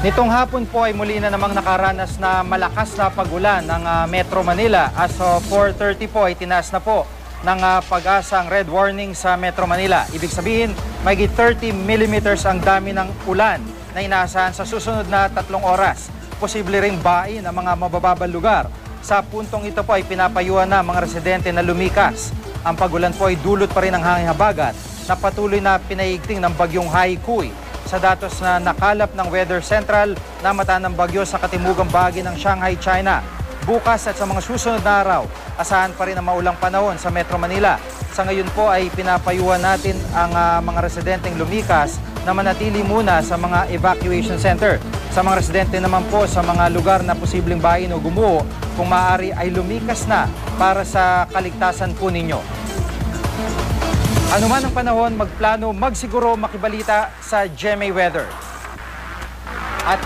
Nitong hapon po ay muli na namang nakaranas na malakas na pagulan ng Metro Manila. As of 4:30 po ay tinaas na po ng pag-asa ang red warning sa Metro Manila. Ibig sabihin, may 30 millimeters ang dami ng ulan na inaasahan sa susunod na 3 oras. Posible ring bain ang mga mabababang lugar. Sa puntong ito po ay pinapayuhan na mga residente na lumikas. Ang pagulan po ay dulot pa rin ng hangin habagat na patuloy na pinaigting ng bagyong Haikui. Sa datos na nakalap ng Weather Central na mata ng bagyo sa katimugang bahagi ng Shanghai, China. Bukas at sa mga susunod na araw, asahan pa rin ang maulang panahon sa Metro Manila. Sa ngayon po ay pinapayuhan natin ang mga residenteng lumikas na manatili muna sa mga evacuation center. Sa mga residente naman po sa mga lugar na posibleng bahin o gumuho, kung maaari ay lumikas na para sa kaligtasan po ninyo. Ano man ang panahon, magplano, magsiguro, makibalita sa GMA Weather. At